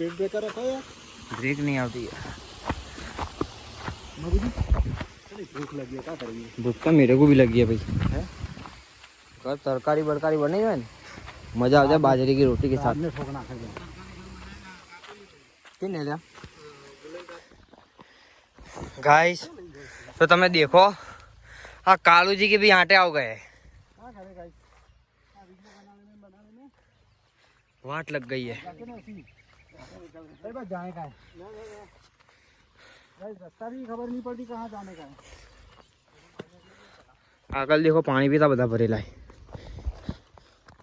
Speed breaker रखो यार, break नहीं आती है। भूख लगी है, क्या करेंगे? भूख तो मेरे को भी लगी है भाई। है कल तरकारी बरकारी बनी है, मजा आ जाए बाजरे की रोटी के साथ। में ठोकना खाएंगे। किन ले लिया गाइस? तो તમે देखो हाँ कालू जी के भी आटे आ गए। वाट लग गई है। जाने का है, रास्ता भी खबर नहीं पड़ती कहाँ जाने का है। આગળ देखो पानी भी था બધા ભરેલા है।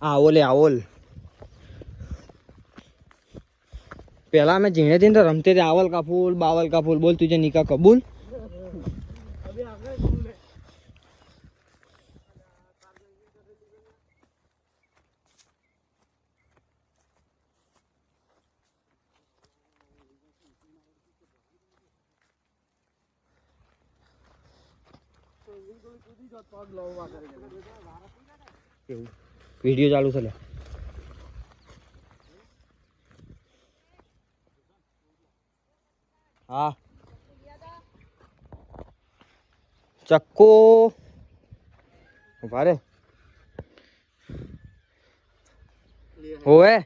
आवोल है आवोल। पहला मैं झीणे दिन तो रमते थे आवल का फूल बावल का फूल, बोल तुझे निका कबूल। अभी आ गए कबूल है। वीडियो चालू चले। हाँ चक्को बारे होए।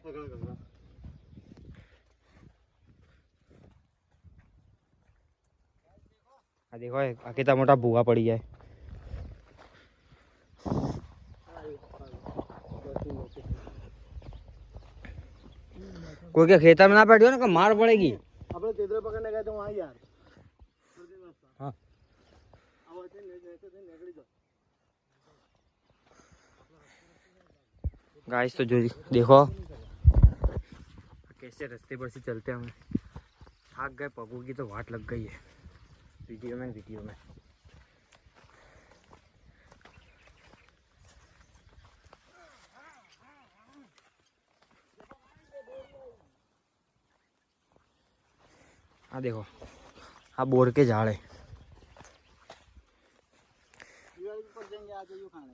देखो कितना मोटा भूआ पड़ी है। कोई के खेतर में ना बैठो ना, मार पड़ेगी। अपने तेतरे पकड़ने गए तो वहाँ यार। हाँ गाइस तो जो देखो कैसे रास्ते पर से चलते हमें थक गए, पगू की तो वाट लग गई है। वीडियो में हाँ देखो हाँ बोर के झाड़ है।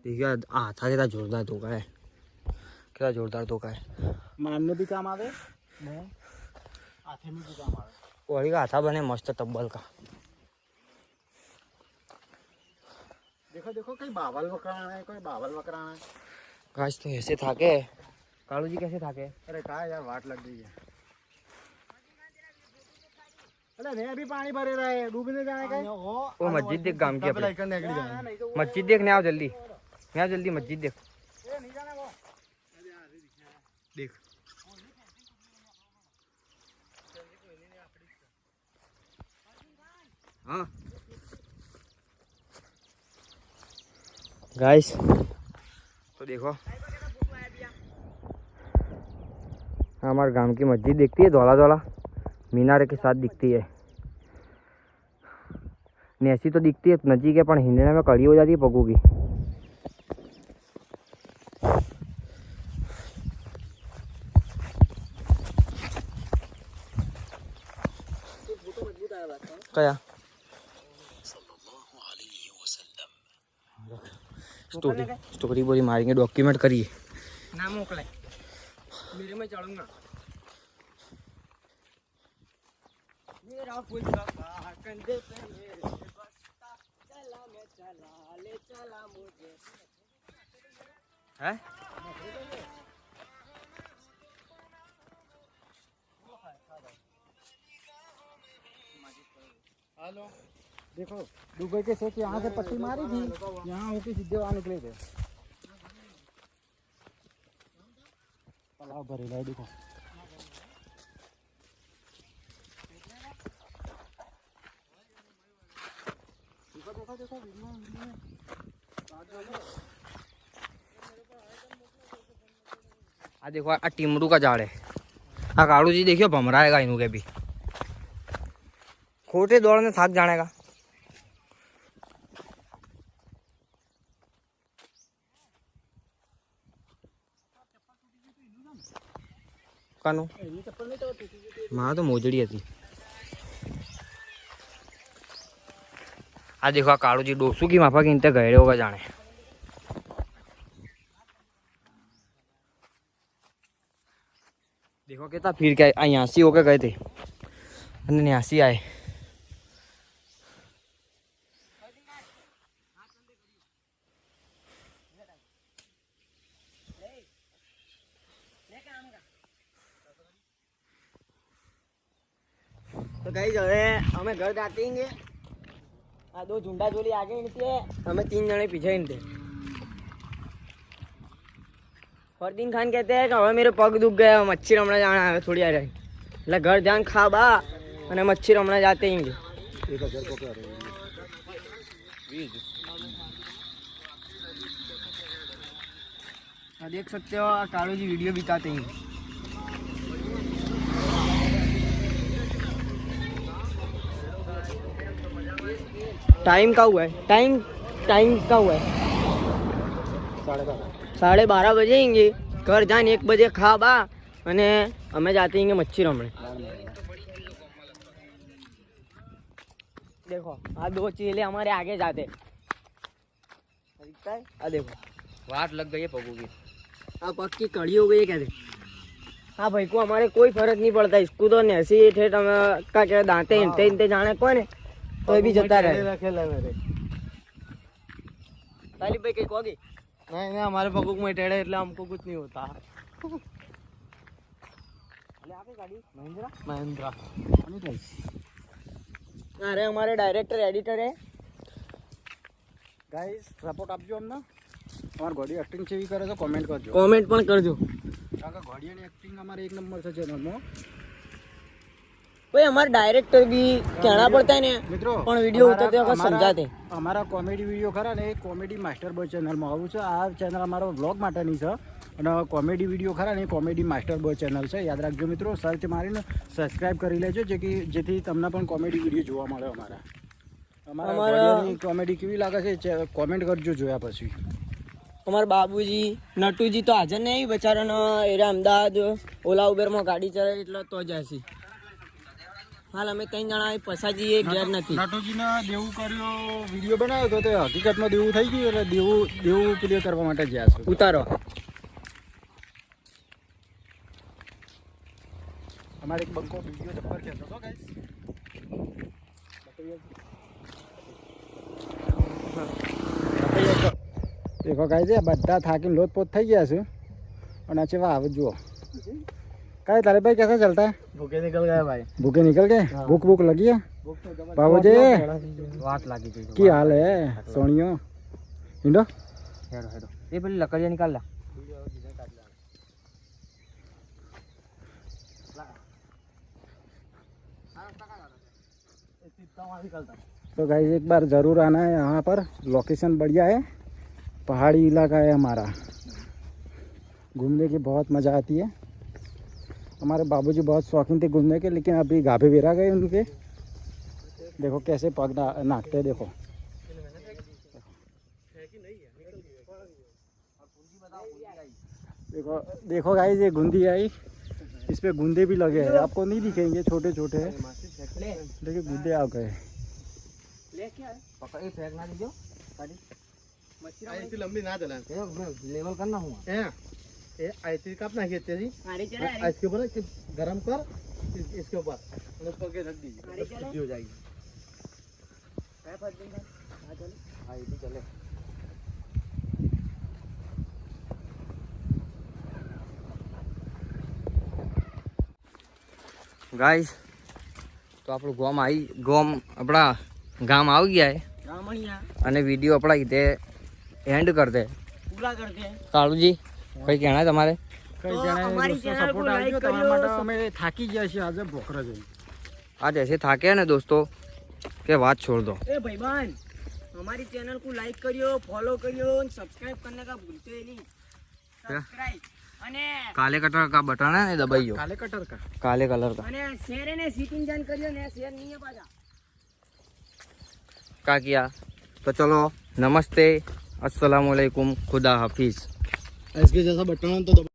देखिए हाथा कितना जोरदार धोखा है, कितना जोरदार धोखा है। मारने भी काम आवे, हाथे में भी काम आवे। वही का हाथा बने मस्त तब्बल का। देखो देखो कहीं बावल बकराना है, कोई बावल बकराना है। गाइस तो ऐसे थाके कालू जी, कैसे थाके? अरे कहा यार वाट लग गई है। अरे नहीं अभी पानी भरे रहा है, डूबने जाने का है। वो मस्जिद देख गांव की अपने। मस्जिद देख नहीं आओ जल्दी, नहीं आओ जल्दी मस्जिद देख। नहीं जाना वो देख हाँ गाइस तो देखो हमारे गांव की मस्जिद दिखती है, धौला धौला मीनार के साथ दिखती है। ऐसी तो दिखती है नजीक है, पर हिंडने में कड़ी हो जाती है पगू की। क्या स्टोरी स्टोरी बोरी मारेंगे, डॉक्यूमेंट करिए ना मोकले मेरे में चढ़ूंगा। मेरा फूल का कंधे पे मेरे बस्ता, चला मैं चला ले चला मुझे है। हेलो देखो दुबई के सेठ यहाँ से पट्टी मारी थी, यहाँ होके सीधे वहाँ निकले थे। तालाब भरेला है देखो। देखो देखो वीडियो आ देखो आ टिमरू का झाड़ है। आ कालू जी देखियो भमराएगा इनू के भी, खोटे दौड़ने थक जाने का। कानू मां तो मोजड़ी थी। आ देखो आ कालू जी डोसू की माफा गिनते गए होगा जाने। देखो कितना फिर के यहाँ से होके गए थे અને यहाँ से आए। तो गाइस હવે અમે ઘર જાतेंगे। आ 2 झुंडा जोली आगे इनके, हमें 3 जने पीछे इनके। फरदीन खान कहते हैं कि હવે मेरे पग दुख गए, मच्छी रमना जाना है थोड़ी आ रही એટલે ઘર જાન ખાબા અને મच्छी રમना जाते हैं। 1000 को क्या देख सकते हो कालू जी वीडियो बिताते हैं। टाइम का हुआ है, टाइम का हुआ है 12:30 बजेंगे। घर जान 1 बजे खा बा અને અમે जाते हैं मच्छी रमने। देखो आ 2 चेले हमारे आगे जाते दिखता है। आ देखो वाट लग गई है पगों की, आ पग की कड़ी हो गई है कहते। हाँ भाई को हमारे कोई फर्क नहीं पड़ता, इसको तो ऐसे ठेठ का क्या दांते इनते जाने कौन है तो भी जता रहे। तालिब भाई कहीं कहोगे? नहीं हमारे पगों में टेढ़े એટલે हमको कुछ नहीं होता। महिंद्रा अरे हमारे डायरेक्टर एडिटर है। ગાઈસ સપોર્ટ આપજો અમને। તમાર ઘોડી એક્ટિંગ કેવી કરે તો કોમેન્ટ કરજો, कमेंट પણ કરજો। કારણ કે ઘોડીની એક્ટિંગ અમારે 1 નંબર છે ચેનલમાં। भाई हमारे डायरेक्टर भी कहना पड़ता है ना મિત્રો પણ વિડિયો ઉતારते વખત સમજાते। અમારા કોમેડી વિડિયો ખરા ને એ કોમેડી માસ્ટર બોય ચેનલમાં આવું છે। આ ચેનલ અમારો વ્લોગ માટેની છે અને કોમેડી વિડિયો ખરા ને એ કોમેડી માસ્ટર બોય ચેનલ છે। યાદ રાખજો મિત્રો, સર્ચ મારીને સબસ્ક્રાઇબ કરી લેજો જેથી તમને પણ કોમેડી વિડિયો જોવા મળે। અમારા કોમેડી કેવી લાગે છે કોમેન્ટ કરજો જોયા પછી। हमारे बाबूजी नटूजी तो हाजर नहीं बेचारा ने एरा अमदावाद ओला उबेर में गाड़ी चलावे એટલે તો જાસી। हाल અમે 3 જણા પસાજી એક ઘેર નથી। નટુજીને દેવું કર્યો વિડિયો બનાવ્યો તો તે હકીકતમાં દેવું થઈ ગયું એટલે દેવું ક્લિયર કરવા માટે ગયા છે ઉતારો। અમારે એક બંકો વિડિયો જબ્બર ખેંચો છો ગાઈસ। देखो गाइस ये बद्दा थाकी लोटपोट થઈ ગયા છે અને આ ચેવા આવે જુઓ। काय तारे भाई कैसा चलता है? भूखे निकल गए भाई। भूखे निकल गए? भूख लगी है बाबूजी? वाट लागी थी। की हाल है सोनियो? हिंडो हेडो हेडो ये पहले लकड़ियां निकाल ला। तो गाइस एक बार ज़रूर आना है यहाँ पर, लोकेशन बढ़िया है, पहाड़ी इलाका है हमारा, घूमने की बहुत मज़ा आती है। हमारे बाबूजी बहुत शौकीन थे घूमने के, लेकिन अभी गाभे बेरा गए उनके। देखो कैसे पग नाकते देखो। देखो देखो गाइस ये गुंदी आई, इस पे गुंदे भी लगे हैं, आपको नहीं दिखेंगे, छोटे छोटे हैं देखिए गुंदे आ गए। पकड़ फेंक ना दीजिए ऐसी लंबी ना चला लेवल करना हुआ ये ऐसी कप ना खींचते जी इसके ऊपर गरम कर इसके ऊपर ऊपर के रख दीजिए हो जाएगी। चले गाइस तो આપણું આપણા ગામ આવી ગયા છે અને વિડીયો આપણા રીતે એન્ડ કરતે પૂરા કરતે। કાળુજી કઈ કહેਣਾ તમારે? કઈ જણા સપોર્ટ આપજો, તમારા માટે અમે થાકી ગયા છીએ આજે ભોખરા જઈ। आज ऐसे थाके ना दोस्तों के बात छोड़ दो। ए भाईबान हमारी चैनल को लाइक करियो, फॉलो करियो, सब्सक्राइब करने का भूलते नहीं। सब्सक्राइब અને काले कलर का बटन है ना दबाइयो, काले कटर का काले कलर का અને શેર ને સીટિંગ જાન કરિયો ને શેર નહીં है पाजा का किया। तो चलो नमस्ते, अस्सलाम वालेकुम, खुदा हाफिज। इसके जैसा बटन तो